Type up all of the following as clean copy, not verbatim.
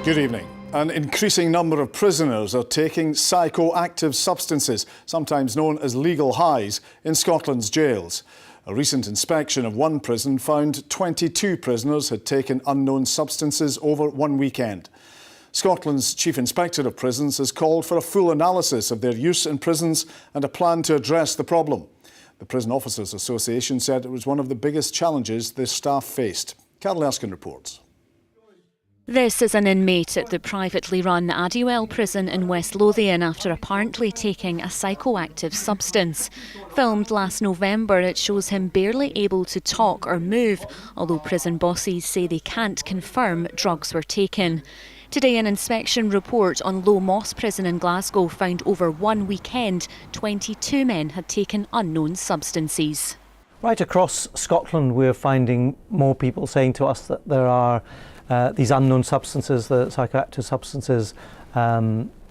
Good evening. An increasing number of prisoners are taking psychoactive substances, sometimes known as legal highs, in Scotland's jails. A recent inspection of one prison found 22 prisoners had taken unknown substances over one weekend. Scotland's Chief Inspector of Prisons has called for a full analysis of their use in prisons and a plan to address the problem. The Prison Officers Association said it was one of the biggest challenges their staff faced. Carole Erskine reports. This is an inmate at the privately run Addywell prison in West Lothian after apparently taking a psychoactive substance. Filmed last November, it shows him barely able to talk or move, although prison bosses say they can't confirm drugs were taken. Today, an inspection report on Low Moss Prison in Glasgow found over one weekend 22 men had taken unknown substances. Right across Scotland, we're finding more people saying to us that there are these unknown substances, the psychoactive substances,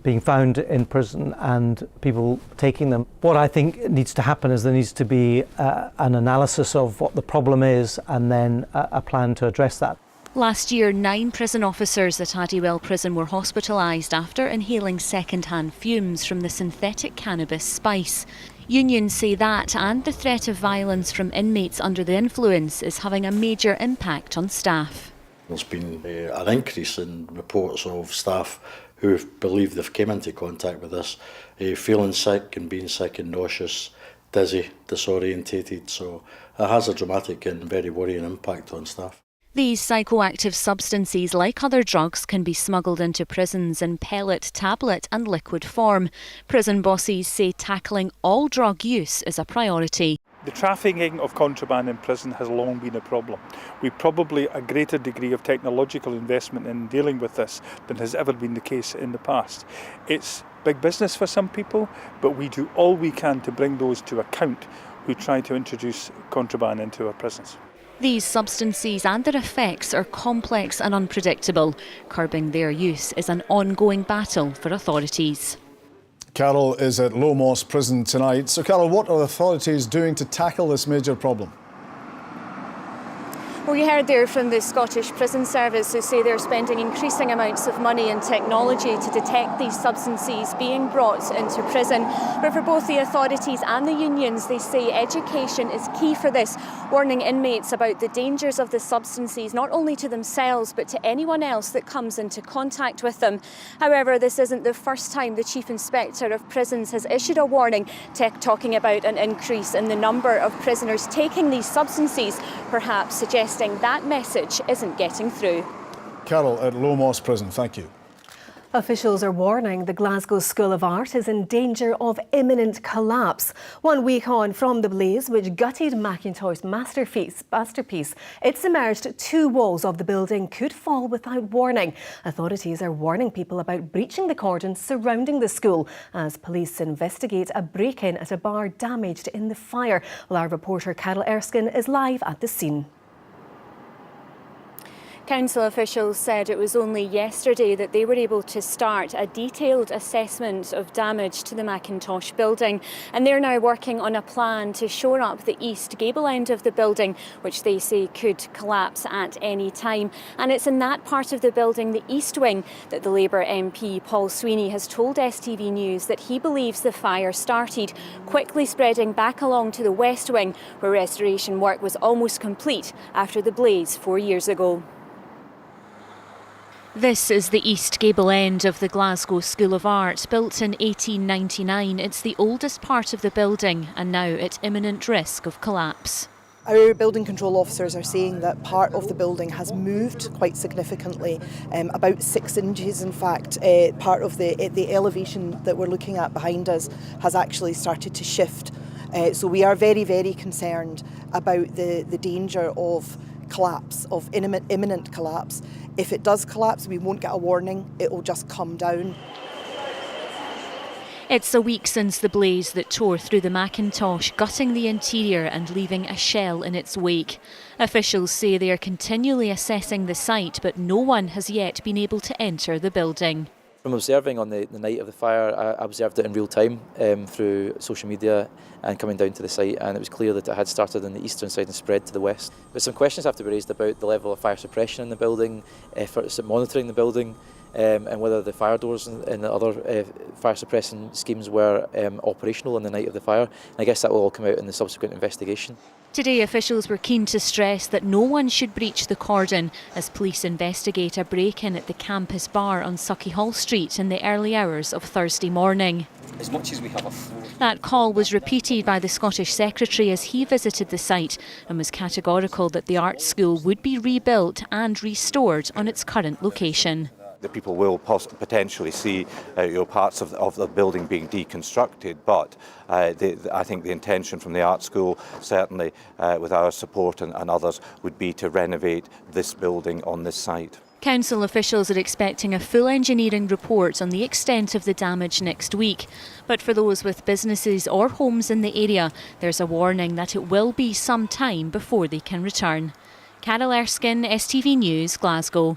being found in prison and people taking them. What I think needs to happen is there needs to be an analysis of what the problem is and then a plan to address that. Last year, 9 prison officers at Addywell Prison were hospitalised after inhaling second-hand fumes from the synthetic cannabis spice. Unions say that and the threat of violence from inmates under the influence is having a major impact on staff. There's been an increase in reports of staff who believe they've come into contact with this, feeling sick and being sick and nauseous, dizzy, disorientated. So it has a dramatic and very worrying impact on staff. These psychoactive substances, like other drugs, can be smuggled into prisons in pellet, tablet and liquid form. Prison bosses say tackling all drug use is a priority. The trafficking of contraband in prison has long been a problem. We've probably a greater degree of technological investment in dealing with this than has ever been the case in the past. It's big business for some people, but we do all we can to bring those to account who try to introduce contraband into our prisons. These substances and their effects are complex and unpredictable. Curbing their use is an ongoing battle for authorities. Carole is at Low Moss Prison tonight. So, Carole, what are the authorities doing to tackle this major problem? Well, you heard there from the Scottish Prison Service, who say they're spending increasing amounts of money and technology to detect these substances being brought into prison. But for both the authorities and the unions, they say education is key for this, warning inmates about the dangers of the substances, not only to themselves, but to anyone else that comes into contact with them. However, this isn't the first time the Chief Inspector of Prisons has issued a warning talking about an increase in the number of prisoners taking these substances, perhaps suggesting that message isn't getting through. Carole at Low Moss Prison, thank you. Officials are warning the Glasgow School of Art is in danger of imminent collapse. 1 week on from the blaze which gutted Macintosh's masterpiece, it submerged 2 walls of the building could fall without warning. Authorities are warning people about breaching the cordon surrounding the school as police investigate a break-in at a bar damaged in the fire. Well, our reporter Carole Erskine is live at the scene. Council officials said it was only yesterday that they were able to start a detailed assessment of damage to the Macintosh building, and they're now working on a plan to shore up the east gable end of the building, which they say could collapse at any time. And it's in that part of the building, the east wing, that the Labour MP Paul Sweeney has told STV News that he believes the fire started, quickly spreading back along to the west wing, where restoration work was almost complete after the blaze 4 years ago. This is the east gable end of the Glasgow School of Art. Built in 1899, it's the oldest part of the building and now at imminent risk of collapse. Our building control officers are saying that part of the building has moved quite significantly, about 6 inches in fact. Part of the elevation that we're looking at behind us has actually started to shift. So we are very, very concerned about the danger of collapse, of imminent collapse. If it does collapse, we won't get a warning, it will just come down. It's a week since the blaze that tore through the Macintosh, gutting the interior and leaving a shell in its wake. Officials say they are continually assessing the site, but no one has yet been able to enter the building. From observing on the night of the fire, I observed it in real time through social media and coming down to the site, and it was clear that it had started on the eastern side and spread to the west. But some questions have to be raised about the level of fire suppression in the building, efforts at monitoring the building, and whether the fire doors and the other fire suppressing schemes were operational on the night of the fire. And I guess that will all come out in the subsequent investigation. Today, officials were keen to stress that no one should breach the cordon as police investigate a break-in at the Campus Bar on Sauchiehall Street in the early hours of Thursday morning. As much as we have a floor. That call was repeated by the Scottish Secretary as he visited the site and was categorical that the art school would be rebuilt and restored on its current location. The people will potentially see parts of the building being deconstructed, but I think the intention from the art school, certainly with our support and others, would be to renovate this building on this site. Council officials are expecting a full engineering report on the extent of the damage next week. But for those with businesses or homes in the area, there's a warning that it will be some time before they can return. Carole Erskine, STV News, Glasgow.